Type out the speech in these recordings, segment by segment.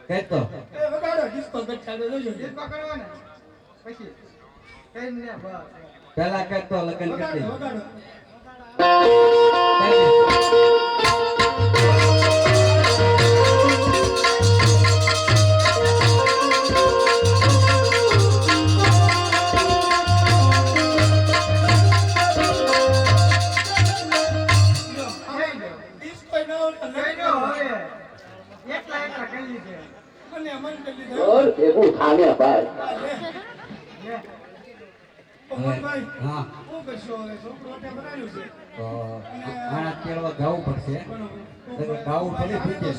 કહેતો એ વગાડો ડિસ્કો ગઠાડો જોજો ડિસ્કો કરવો ને પછી કઈ ને બસ પહેલા કહેતો લગન કરી વગાડો और देखो उठाने भाई હા હું કરશો હવે છોકરો તે બનાવ્યું છે તો આના કેળવા ગાવું પડશે ગાવું થોડી પૂછે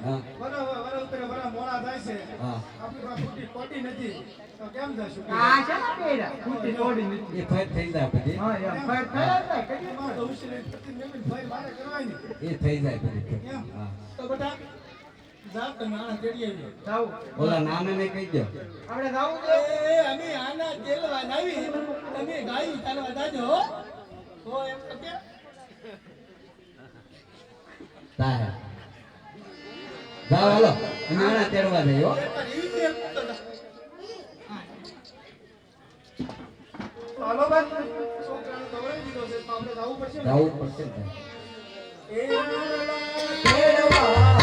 હા બરાબર ઉતરે બરાબર મોડા થાય છે હા આપણી પાસે ફૂટી કોટી નથી તો કેમ જશું આ છે ને પેડા ફૂટી તોડી નથી એ ફેર થઈ જાય પછી હા યાર ફાઈટ થાય ને કેટલી માર તો ઉછીને પ્રતિ મેમિન ફાઈ મારે કરવાની એ થઈ જાય પછી એમ હા તો બેટા જા તમે આના તેડી આવી જાવ ઓલા નાનાને કહી દો આપણે જાવું છે એ અમે આના તેલવા લાવી તમે ગાયું ચાલવા જાજો હો એમ તો કે તારે જાવ હાલો અને આના તેડવા જઈએ હો હાલો ભાઈ છોકરાને દોડાવી દીધો છે તો આપણે જવું પડશે ને જાવું પડશે ને એ તેડવા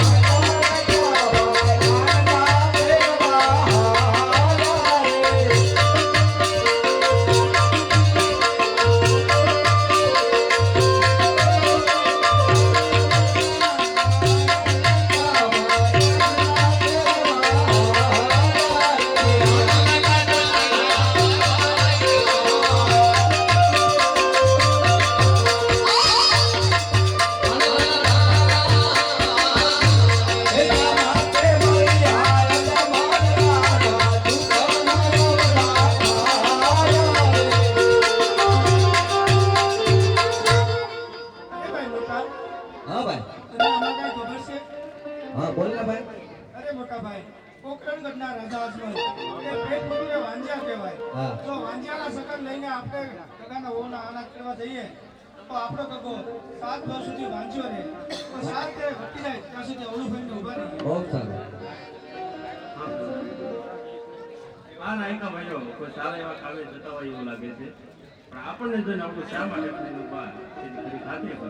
હા ભાઈ તને આમાં કાંઈ ખબર છે હા બોલ ને ભાઈ અરે મોટા ભાઈ પોખરણગઢના રાજા અજમલ એ પેટ ફૂટીને વાંજ્યા કહેવાય હા. જો વાંજ્યાના સકન લઈને આપણે કગાના વહુના આના કરવા જઈએ તો આપણો કગો 7 વર્ષ સુધી વાંજ્યો રહે તો 7 તે વટી જાય ત્યાં સુધી ઓલું ભાઈને ઊભા રહી બહુ સારું આ નાયકા ભાઈઓ કોઈ સારા એવા કામે જતા હોય એવું લાગે છે પણ આપણને જોઈને આપણું શા માટે એમની બહાર એની ખાતરી કરો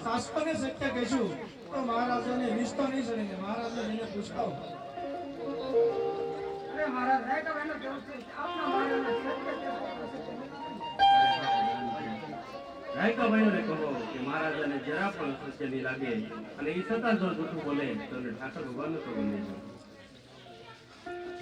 શાસ્ત્રને સત્ય કહેશું તો મહારાજાને નિષ્ઠો નહીં ચડીને મહારાજને એને પૂછાવો અરે મહારાજ રાયકા ભાઈનો કેવું છે આપના મહારાજના રાયકા ભાઈઓને કહો કે મહારાજાને જરા પણ સત્ય નહીં લાગે અને એ છતાં જો જૂઠું બોલે તો ઠાકર ભગવાનનું તો બને છે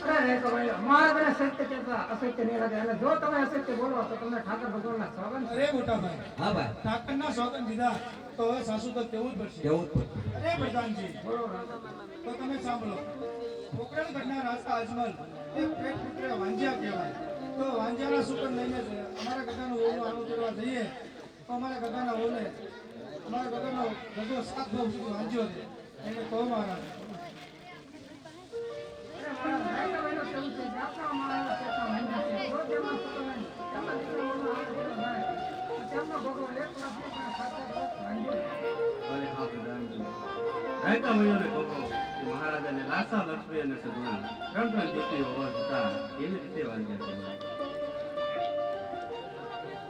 અરે રાયકા ભાઈ મહારાજને સત્ય કહેતા અસત્ય નહીં લાગે અને જો તમે અસત્ય બોલો તો તમને ઠાકર ભગવાનના સોગંદ અરે મોટા ભાઈ હા ભાઈ ઠાકરના સોગંદ દીધા તો હવે સાસુ તો તેવું જ પડશે કેવું જ પડશે અરે પ્રધાનજી તો તમે સાંભળો પોખરણગઢના રાજા અજમલ એ પેટ પુત્રે વાંજ્યા કહેવાય તો વાંજ્યાના સુકન લઈને અમારા ગગાનું વહુનું આનું કરવા જઈએ તો અમારા ગગાના વહુને અમારા ગગાનો ગગો 7 વર્ષ સુધી વાંજ્યો છે એને કહો મારા રાયકા ભાઈઓને કહો કે મહારાજાને લાસા લક્ષ્મી અને સગુણા 3 દીકરીઓ હોવા છતાં એવી રીતે વાંચ્યા છે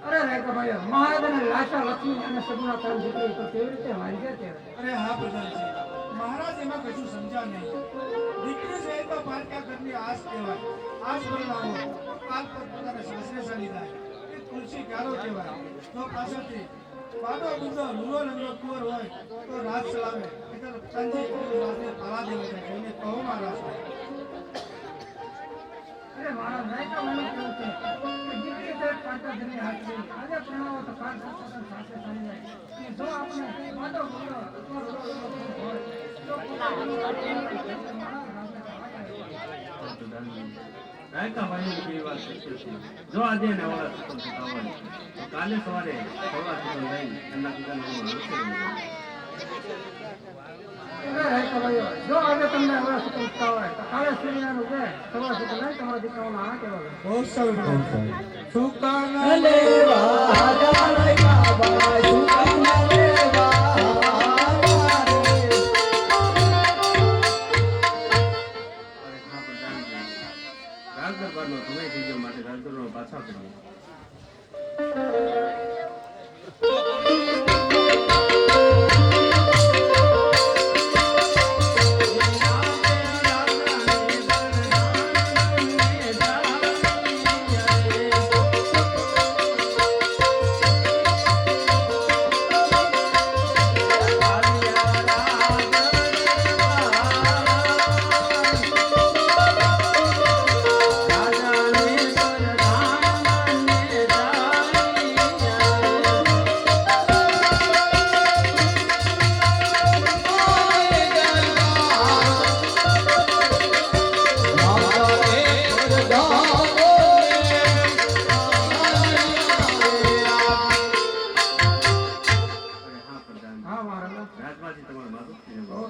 અરે રાયકા ભાઈ મહારાજાને લાશા લક્ષ્મી અને સગુણા ત્રણ દીકરી તો કેવી રીતે વાંજ્યા કહેવાય? અરે હા પ્રધાનજી, મહારાજ એમાં કશું સમજ્યા નહીં. દીકરી છે તો પારકા ઘરની આસ કહેવાય. આસ પરણાવો તો કાલ પર પોતાના સાસરે ચાલી જાય. એ તુલસી ક્યારો કહેવાય. તો પાછળથી પાડો ગુંડો લૂલો લંગડો કુંવર હોય તો રાજ ચલાવે. એટલે પ્રધાનજી વાસને પાલા દેવા જાય. એને કહો મહારાજ. અરે મારા રાયકા ભાઈ કેવું છે કે દીકરી છે પારકા ઘરની હાથની આજે પ્રણાવો તો કાલ પર પોતાના સાસરે ચાલી જાય. કે જો આપણે પાડો ગુંડો અથવા લૂલો લંગડો હોય તો રાયકા ભાઈની કેવી વાત સત્ય છે. જો આજે એને ઓલા સુતમ થતા હોય તો કાલે સવારે સવા સુતમ લઈને એમના પિતાને અરે રાયકા ભાઈઓ, જો આજે તમને હવે સુકંતા હોય તો કાલે સૂર્યનારાયણ ઉગે સવાર સુધી લઈ તમારા દીકરાઓને આ કહેવાય. બહુ સારું પ્રધાનજી. સુકાન રાજદરબારનો સમય થઈ ગયો માટે રાજદરબાર પાછા કરીએ. હા મહારાજ. રાજમાંથી તમારું માથું થઈને બોલો.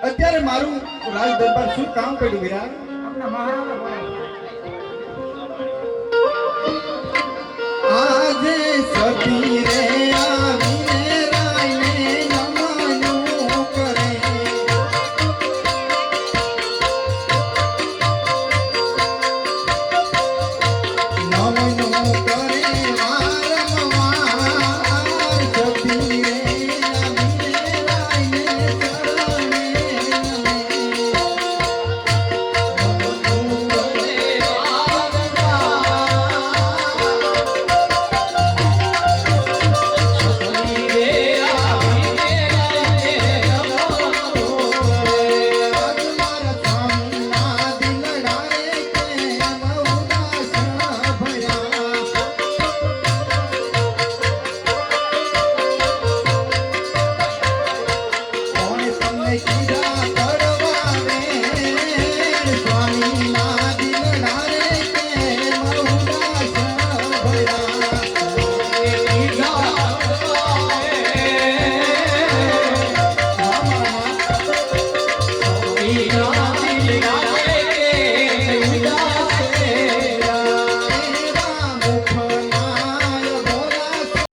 અત્યારે મારું રાજ દરબાર શું કામ પડ્યું વિરાટ? આપણા મહારાજા બોલે